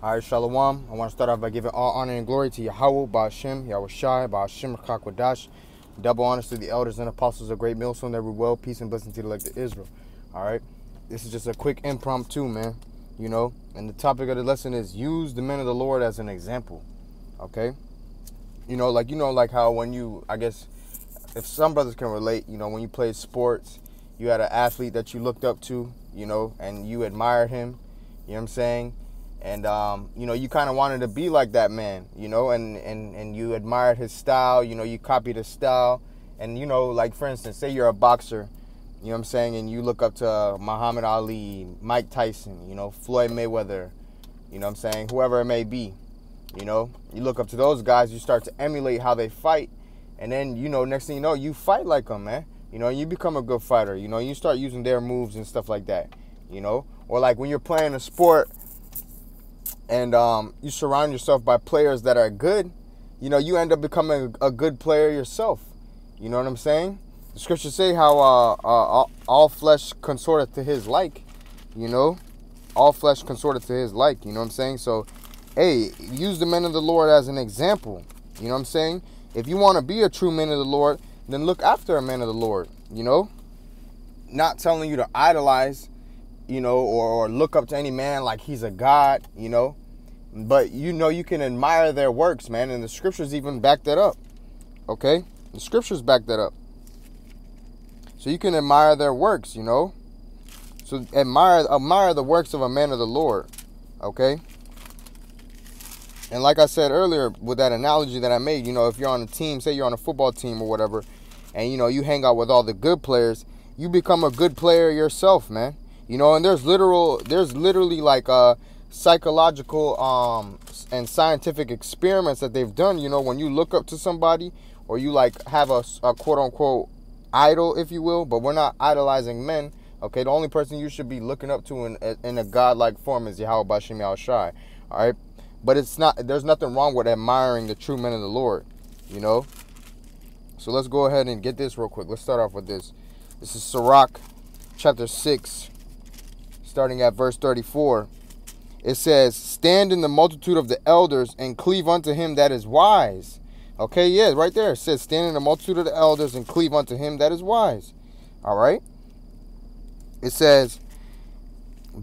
All right, Shalom. I want to start off by giving all honor and glory to Yahweh, Ba'ashem, Yahushai, Ba'ashem, Rakakwadash. Double honors to the elders and apostles of Great Millstone, that we will. Peace and blessing to the elect of Israel. All right. This is just a quick impromptu, man. You know, and the topic of the lesson is use the men of the Lord as an example. Okay. Like how when you, I guess, if some brothers can relate, when you played sports, you had an athlete that you looked up to, and you admired him. You know what I'm saying? And, you kind of wanted to be like that man, and you admired his style, you copied his style. And, like, for instance, say you're a boxer, you know what I'm saying, and you look up to Muhammad Ali, Mike Tyson, Floyd Mayweather, you know what I'm saying, whoever it may be, you look up to those guys, you start to emulate how they fight. And then, next thing you know, you fight like them, man, you become a good fighter, you start using their moves and stuff like that, or like when you're playing a sport, and you surround yourself by players that are good, you end up becoming a good player yourself. You know what I'm saying? The scriptures say how all flesh consorteth to his like, all flesh consorteth to his like, you know what I'm saying? So, hey, use the men of the Lord as an example, you know what I'm saying? If you want to be a true man of the Lord, then look after a man of the Lord, Not telling you to idolize, or look up to any man like he's a god, But, you can admire their works, man. And the scriptures even back that up. Okay? The scriptures back that up. So you can admire their works, So admire the works of a man of the Lord. Okay? And like I said earlier, with that analogy that I made, if you're on a team, say you're on a football team or whatever, and, you hang out with all the good players, you become a good player yourself, man. And there's literally like psychological and scientific experiments that they've done. When you look up to somebody, or you like have a quote unquote idol, if you will, but we're not idolizing men. Okay, the only person you should be looking up to in a godlike form is Yahweh Ba'ashem Yahushai. All right, but there's nothing wrong with admiring the true men of the Lord. So let's go ahead and get this real quick. Let's start off with this. This is Sirach chapter 6, starting at verse 34. It says, stand in the multitude of the elders and cleave unto him that is wise. Okay, yeah, right there. It says, stand in the multitude of the elders and cleave unto him that is wise. All right. It says,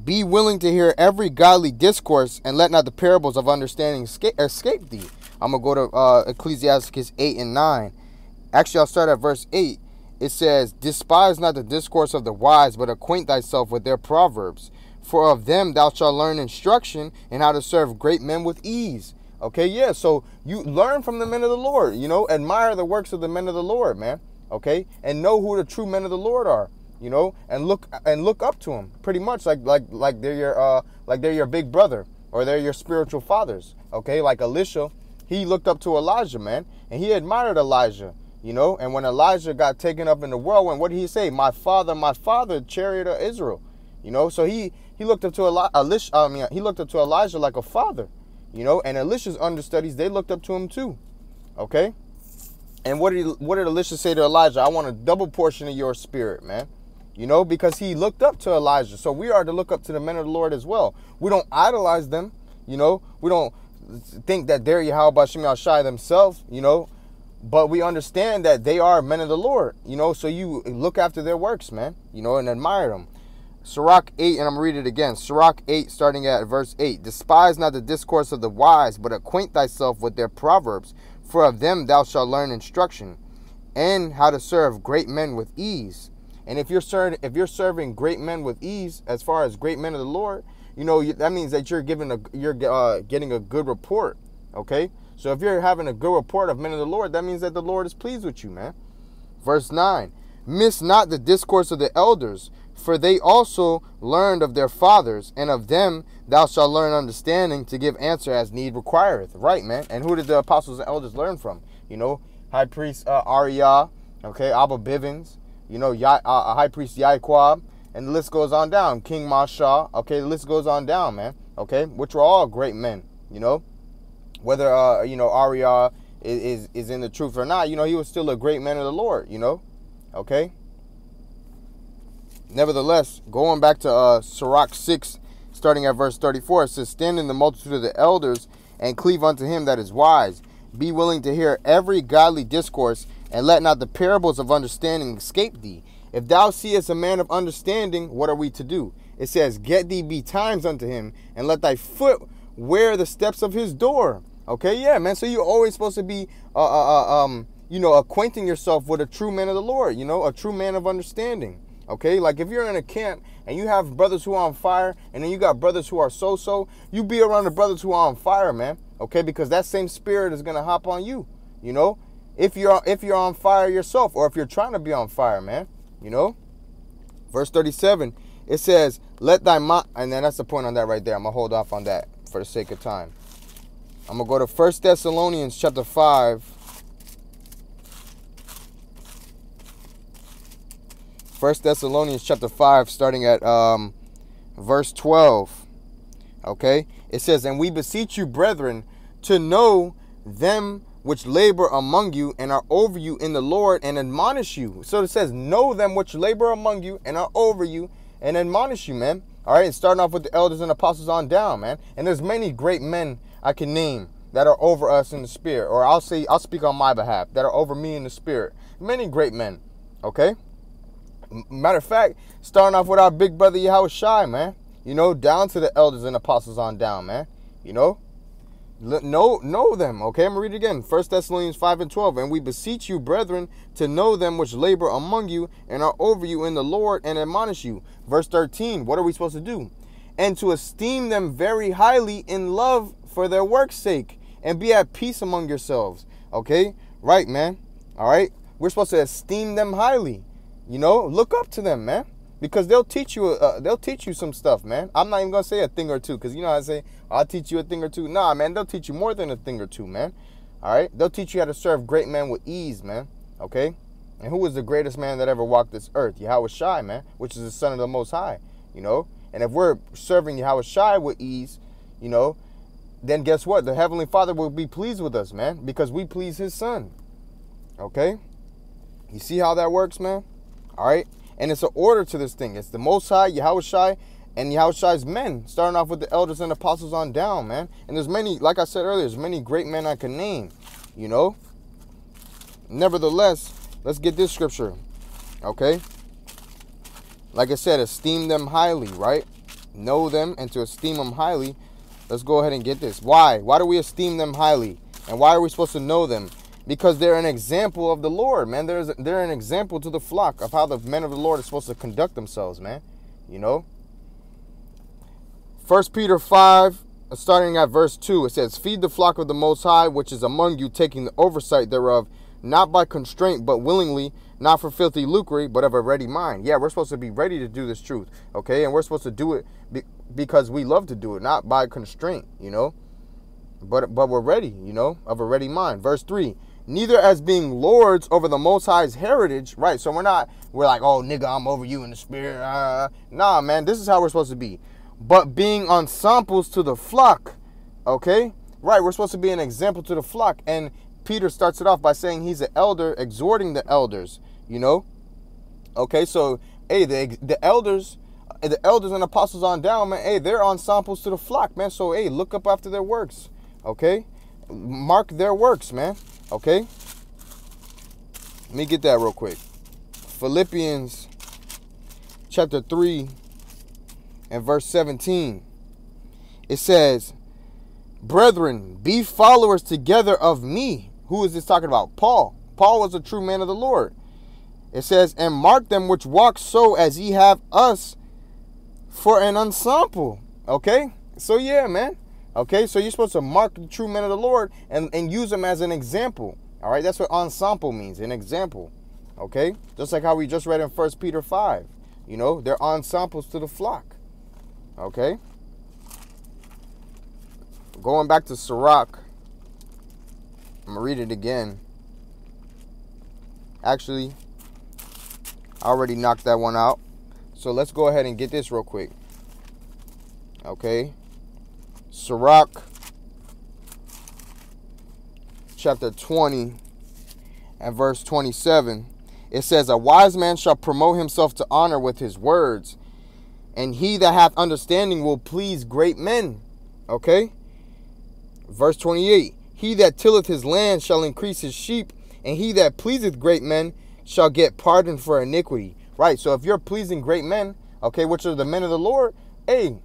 be willing to hear every godly discourse, and let not the parables of understanding escape thee. I'm going to go to Ecclesiastes 8 and 9. Actually, I'll start at verse 8. It says, despise not the discourse of the wise, but acquaint thyself with their proverbs. For of them thou shalt learn instruction, and how to serve great men with ease. Okay, yeah, so you learn from the men of the Lord, admire the works of the men of the Lord, man. Okay, and know who the true men of the Lord are, and look up to them, pretty much like they're your big brother, or they're your spiritual fathers. Okay, like Elisha, he looked up to Elijah, man, and he admired Elijah, and when Elijah got taken up in the whirlwind, what did he say? My father, chariot of Israel. So he looked up to Elisha. He looked up to Elijah like a father, and Elisha's understudies, they looked up to him too. Okay, and what did Elisha say to Elijah? I want a double portion of your spirit, man. Because he looked up to Elijah. So we are to look up to the men of the Lord as well. We don't idolize them, we don't think that they're Yahweh Ba'ashem Yahushai themselves, but we understand that they are men of the Lord, so you look after their works, man, and admire them. Sirach 8, and I'm going to read it again. Sirach 8, starting at verse 8. Despise not the discourse of the wise, but acquaint thyself with their proverbs. For of them thou shalt learn instruction, and how to serve great men with ease. And if you're serving great men with ease, as far as great men of the Lord, that means that you're getting a good report. Okay, so if you're having a good report of men of the Lord, that means that the Lord is pleased with you, man. Verse 9. Miss not the discourse of the elders, for they also learned of their fathers, and of them thou shalt learn understanding, to give answer as need requireth. Right, man. And who did the apostles and elders learn from? High priest Ariah, okay, Abba Bivens, high priest Yaquab, and the list goes on down. King Masha, okay, the list goes on down, man. Okay, which were all great men, whether Ariah is in the truth or not, he was still a great man of the Lord, Okay. Nevertheless, going back to Sirach 6, starting at verse 34, it says, stand in the multitude of the elders, and cleave unto him that is wise. Be willing to hear every godly discourse, and let not the parables of understanding escape thee. If thou seest a man of understanding, what are we to do? It says, get thee betimes unto him, and let thy foot wear the steps of his door. Okay, yeah, man. So you're always supposed to be, acquainting yourself with a true man of the Lord, a true man of understanding. Okay, like if you're in a camp and you have brothers who are on fire, and then you got brothers who are so, you be around the brothers who are on fire, man. Okay, because that same spirit is gonna hop on you. If you're on fire yourself, or if you're trying to be on fire, man. Verse 37, it says, let thy mind, and then that's the point on that right there. I'm gonna hold off on that for the sake of time. I'm gonna go to 1 Thessalonians chapter 5. 1 Thessalonians chapter 5, starting at verse 12. Okay, it says, and we beseech you, brethren, to know them which labor among you and are over you in the Lord, and admonish you. So it says, know them which labor among you and are over you and admonish you, man. All right, and starting off with the elders and apostles on down, man. And there's many great men I can name that are over us in the spirit, or I'll speak on my behalf, that are over me in the spirit. Many great men, okay? Matter of fact, starting off with our big brother Yahushua, man. Down to the elders and apostles on down, man. Know them, okay? I'm going to read it again. 1 Thessalonians 5 and 12. And we beseech you, brethren, to know them which labor among you and are over you in the Lord, and admonish you. Verse 13, what are we supposed to do? And to esteem them very highly in love for their work's sake, and be at peace among yourselves. Okay? Right, man. All right? We're supposed to esteem them highly. Look up to them, man. Because they'll teach you some stuff, man. I'm not even going to say a thing or two, because how I say, I'll teach you a thing or two. Nah, man, they'll teach you more than a thing or two, man. All right? They'll teach you how to serve great men with ease, man. Okay? And who was the greatest man that ever walked this earth? Yahushua, man, which is the Son of the Most High, And if we're serving Yahushua with ease, then guess what? The Heavenly Father will be pleased with us, man, because we please his Son. Okay? You see how that works, man? All right? And it's an order to this thing. It's the Most High, Yahushua, and Yahushua's men, starting off with the elders and apostles on down, man. And there's many, like I said earlier, there's many great men I can name, Nevertheless, let's get this scripture, okay? Like I said, esteem them highly, right? Know them, and to esteem them highly, let's go ahead and get this. Why? Why do we esteem them highly? And why are we supposed to know them? Because they're an example of the Lord, man. They're an example to the flock of how the men of the Lord are supposed to conduct themselves, man. 1 Peter 5, starting at verse 2, it says, feed the flock of the Most High, which is among you, taking the oversight thereof, not by constraint, but willingly, not for filthy lucre, but of a ready mind. Yeah, we're supposed to be ready to do this truth, okay? And we're supposed to do it because we love to do it, not by constraint, But we're ready, of a ready mind. Verse 3, neither as being lords over the Most High's heritage, right? So we're like, oh, nigga, I'm over you in the spirit. Nah, man, this is how we're supposed to be. But being ensamples to the flock, okay? Right, we're supposed to be an example to the flock. And Peter starts it off by saying he's an elder, exhorting the elders, Okay, so, hey, the elders and apostles on down, man, hey, they're ensamples to the flock, man. So, hey, look up after their works, okay? Mark their works, man. Okay, let me get that real quick. Philippians chapter 3 and verse 17. It says, brethren, be followers together of me. Who is this talking about? Paul. Paul was a true man of the Lord. It says, and mark them which walk so as ye have us for an ensample. Okay, so yeah, man. Okay, so you're supposed to mark the true men of the Lord and use them as an example. All right, that's what ensample means, an example. Okay, just like how we just read in 1 Peter 5. They're ensamples to the flock. Okay. Going back to Sirach, I'm going to read it again. Actually, I already knocked that one out. So let's go ahead and get this real quick. Okay. Sirach chapter 20 and verse 27. It says, a wise man shall promote himself to honor with his words, And he that hath understanding will please great men. Okay? Verse 28. He that tilleth his land shall increase his sheep, and he that pleaseth great men shall get pardon for iniquity. Right, so if you're pleasing great men, okay, which are the men of the Lord, hey,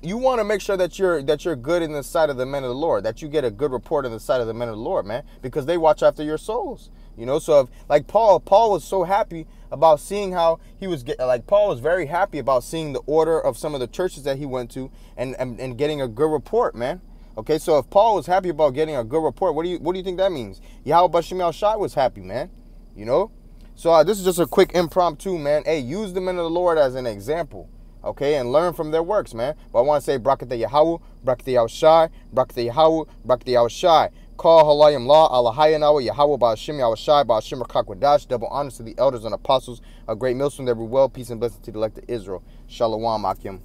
you want to make sure that you're good in the sight of the men of the Lord, that you get a good report in the sight of the men of the Lord, man, because they watch after your souls. You know, so if, like Paul was so happy about seeing how he was Paul was very happy about seeing the order of some of the churches that he went to and getting a good report, man. Okay, so if Paul was happy about getting a good report, what do you think that means? Yahweh B'Shem Yahushua was happy, man. You know, so this is just a quick impromptu, man. Hey, use the men of the Lord as an example, okay, and learn from their works, man. But I want to say Brakatah Yahweh, Brakatah Yahushua, Brakatah Yahweh, Brakatah Yahushua. Call Halayim La, Allahayanawa, Yahweh Ba'Shem Yahushua, Ba'Shem Rakakwadash. Double honors to the elders and apostles. A great millstone that we well. Peace and blessing to the elect of Israel. Shalom, Akim.